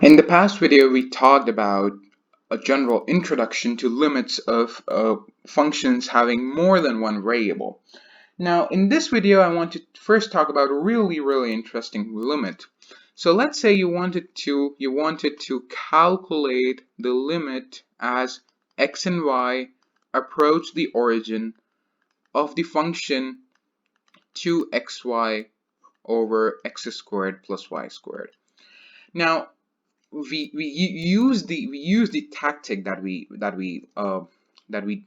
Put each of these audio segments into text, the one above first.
In the past video, we talked about a general introduction to limits of functions having more than one variable. Now, in this video, I want to first talk about a really interesting limit. So let's say you wanted to calculate the limit as x and y approach the origin of the function 2xy over x squared plus y squared. Now, we use the tactic that we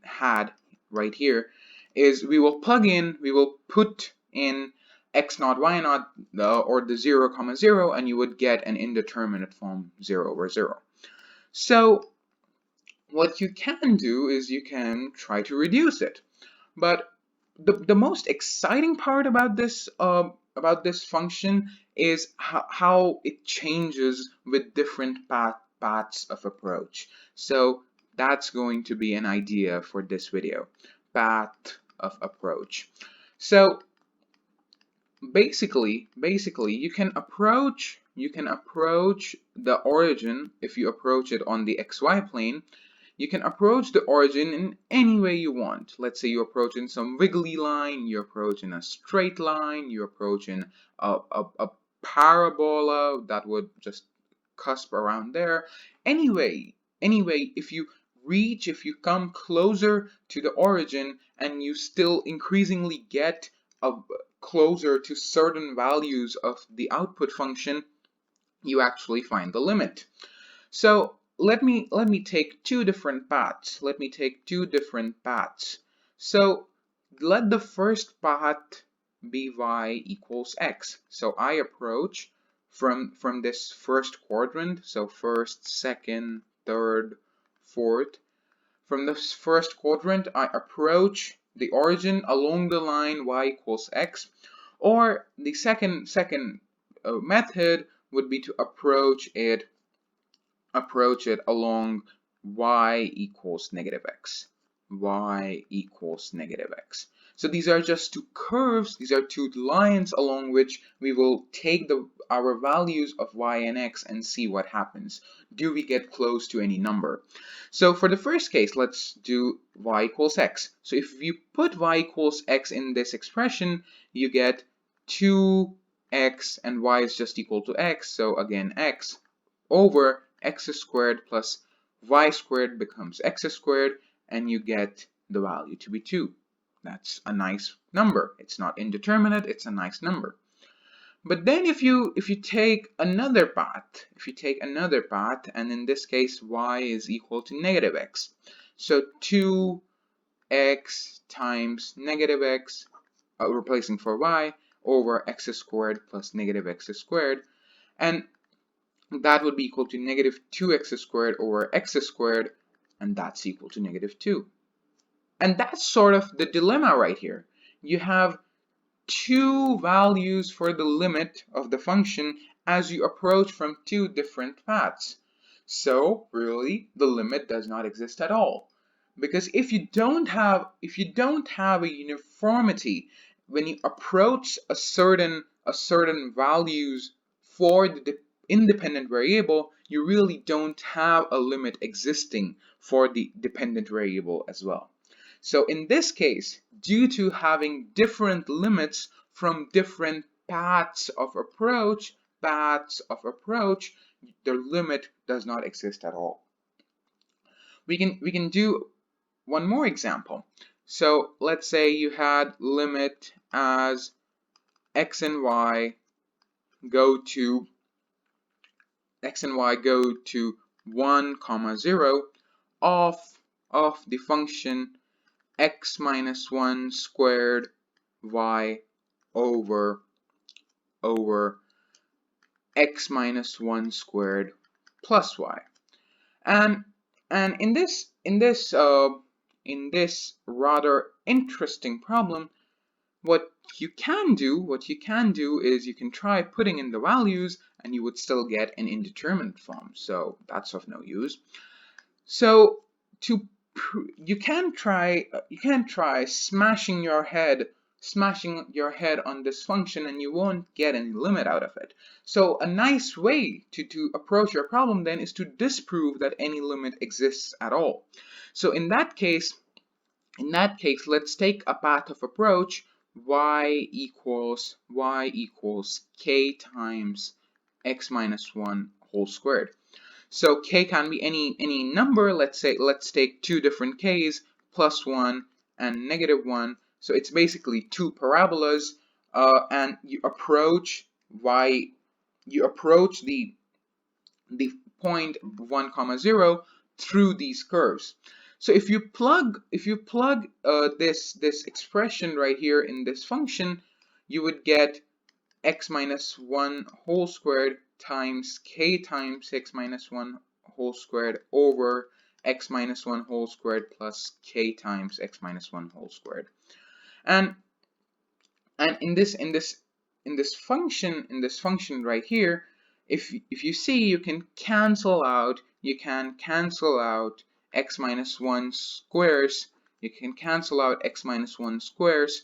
had right here. Is we will put in x naught y naught or the 0 comma 0, and you would get an indeterminate form 0 over 0. So what you can do is you can try to reduce it, but the most exciting part about this function is how it changes with different paths of approach. So that's going to be an idea for this video, path of approach. So basically you can approach the origin. If you approach it on the xy plane, you can approach the origin in any way you want. Let's say you approach in some wiggly line, you approach in a straight line, you approach in a parabola that would just cusp around there. Anyway, if you come closer to the origin and you still increasingly get closer to certain values of the output function, you actually find the limit. So let me take two different paths. So let the first path be y equals x. So I approach from this first quadrant, so first, second, third, fourth. From this first quadrant, I approach the origin along the line y equals x, or the second method would be to approach it along y equals negative x. So these are just two curves, these are two lines along which we will take our values of y and x and see what happens. Do we get close to any number? So for the first case, let's do y equals x. So if you put y equals x in this expression, you get 2x and y is just equal to x, so again x over x squared plus y squared becomes x squared, and you get the value to be 2. That's a nice number. It's not indeterminate, it's a nice number. But then if you take another path, and in this case y is equal to negative x, so 2x times negative x, replacing for y, over x squared plus negative x squared, and that would be equal to negative 2x squared over x squared, and that's equal to negative 2. And that's sort of the dilemma right here. You have two values for the limit of the function as you approach from two different paths. So really, the limit does not exist at all. Because if you don't have a uniformity when you approach a certain values for the independent variable, you really don't have a limit existing for the dependent variable as well. So in this case, due to having different limits from different paths of approach, the limit does not exist at all. We can do one more example. So let's say you had limit as x and y go to 1, 0 of the function x minus 1 squared y over x minus 1 squared plus y. And in this rather interesting problem, what you can do is you can try putting in the values and you would still get an indeterminate form, so that's of no use. So you can try smashing your head smashing your head on this function and you won't get any limit out of it. So a nice way to approach your problem then is to disprove that any limit exists at all. So in that case, let's take a path of approach y equals k times x minus 1 whole squared. So k can be any number. Let's take two different k's, plus 1 and negative 1. So it's basically two parabolas, and you approach the point 1 comma 0 through these curves. So if you plug this expression right here in this function, you would get x minus 1 whole squared times k times x minus 1 whole squared over x minus 1 whole squared plus k times x minus 1 whole squared. And in this function right here, if you see, you can cancel out x minus 1 squares. You can cancel out x minus 1 squares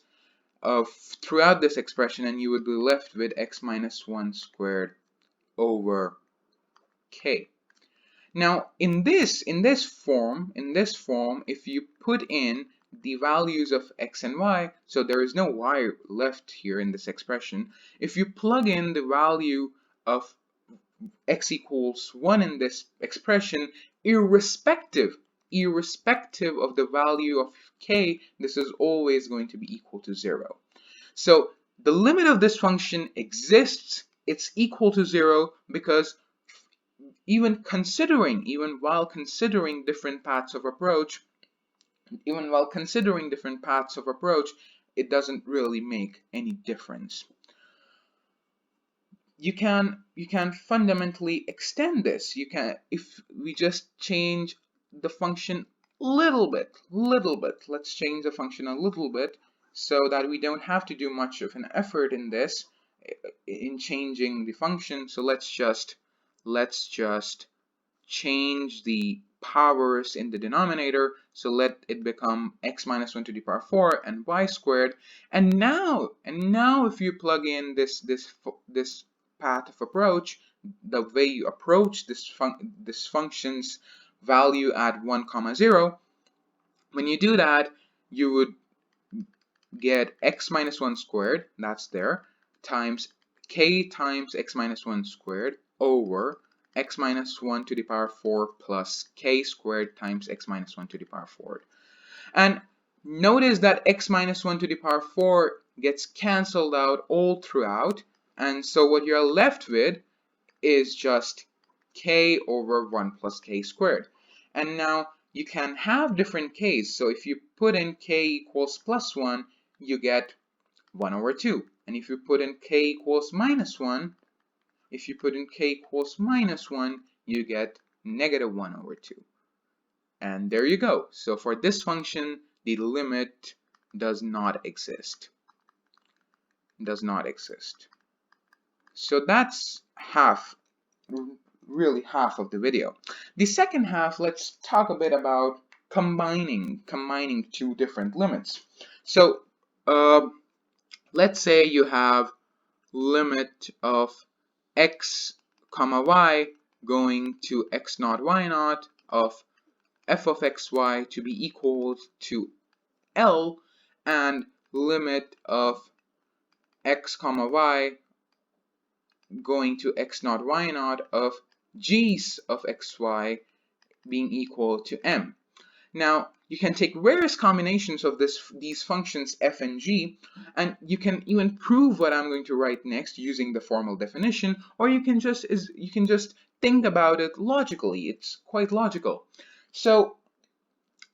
throughout this expression, and you would be left with x minus 1 squared over k. Now in this form, if you put in the values of x and y, so there is no y left here in this expression. If you plug in the value of x equals 1 in this expression, irrespective of the value of k, this is always going to be equal to 0. So the limit of this function exists. It's equal to 0 because even while considering different paths of approach, it doesn't really make any difference. You can fundamentally extend this. You can, if we just change the function little bit. Let's change the function a little bit so that we don't have to do much of an effort in this, in changing the function. So let's just change the powers in the denominator. So let it become x minus 1 to the power 4 and y squared. And now if you plug in this path of approach, the way you approach this function's value at 1 comma 0, when you do that, you would get x minus 1 squared, that's there, times k times x minus 1 squared over x minus 1 to the power 4 plus k squared times x minus 1 to the power 4. And notice that x minus 1 to the power 4 gets cancelled out all throughout, and so what you're left with is just k over 1 plus k squared. And now you can have different k's. So if you put in k equals plus 1, you get 1 over 2. And if you put in k equals minus 1, you get negative 1 over 2. And there you go. So for this function, the limit does not exist. So that's really half of the video. The second half, let's talk a bit about combining two different limits. So let's say you have limit of x comma y going to x naught y naught of f of xy to be equal to L, and limit of x comma y going to x naught y naught of g's of xy being equal to m. Now you can take various combinations of these functions f and g, and you can even prove what I'm going to write next using the formal definition, or you can just think about it logically. It's quite logical. So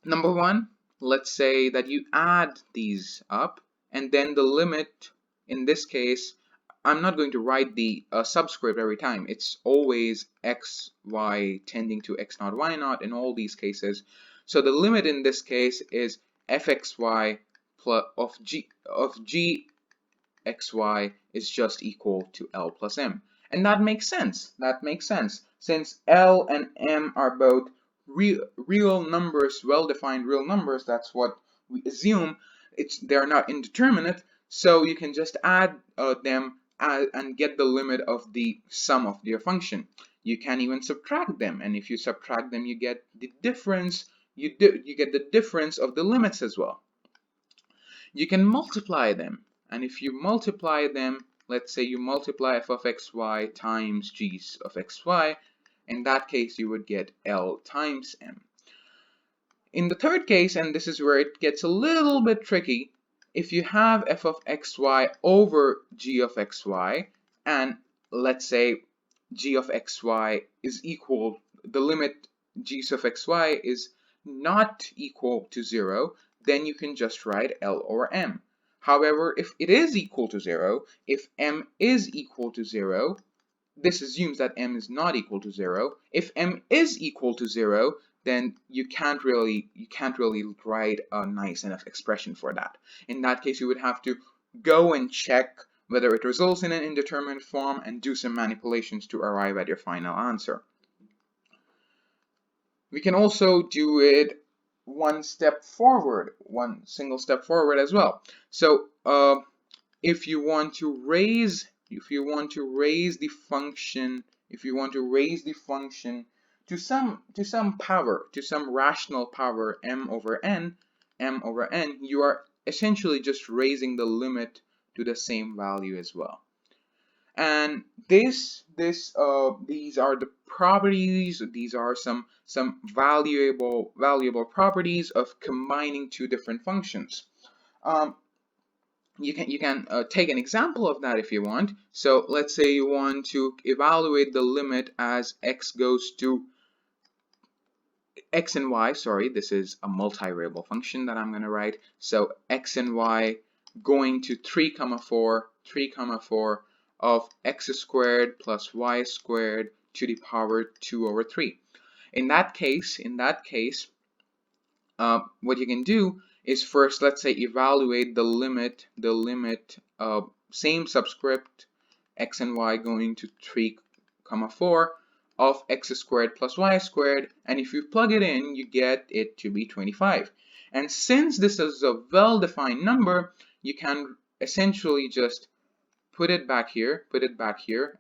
number one, let's say that you add these up, and then the limit, in this case, I'm not going to write the subscript every time. It's always x, y tending to x naught, y naught in all these cases. So the limit in this case is fxy plus of g xy is just equal to L plus m. And that makes sense. Since L and m are both real numbers, well-defined real numbers, that's what we assume. They're not indeterminate. So you can just add them and get the limit of the sum of your function. You can even subtract them, and if you subtract them, you get the difference. You get the difference of the limits as well. You can multiply them, and if you multiply them, let's say you multiply f of xy times g of xy, in that case you would get L times m. In the third case, and this is where it gets a little bit tricky, if you have f of xy over g of xy, and let's say g of xy is equal, the limit g of xy is not equal to 0, then you can just write L over m. However, if it is equal to 0, if m is equal to 0, this assumes that m is not equal to 0. If m is equal to 0, then you can't really write a nice enough expression for that. In that case, you would have to go and check whether it results in an indeterminate form and do some manipulations to arrive at your final answer. We can also do it one single step forward as well. So if you want to raise the function to some power, to some rational power m over n, you are essentially just raising the limit to the same value as well. And these are the properties. These are some valuable properties of combining two different functions. You can take an example of that if you want. So let's say you want to evaluate the limit as x goes to x and y. Sorry, this is a multi-variable function that I'm going to write. So x and y going to 3, 4 of x squared plus y squared to the power 2 over 3. In that case, what you can do is first, let's say, evaluate the limit same subscript x and y going to 3, 4 of x squared plus y squared, and if you plug it in, you get it to be 25. And since this is a well-defined number, you can essentially just put it back here,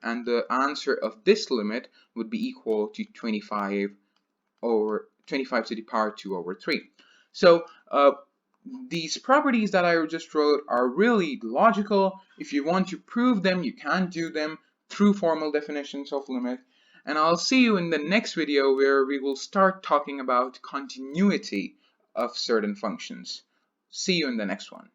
and the answer of this limit would be equal to 25 to the power 2 over 3. So these properties that I just wrote are really logical. If you want to prove them, you can do them through formal definitions of limit. And I'll see you in the next video where we will start talking about continuity of certain functions. See you in the next one.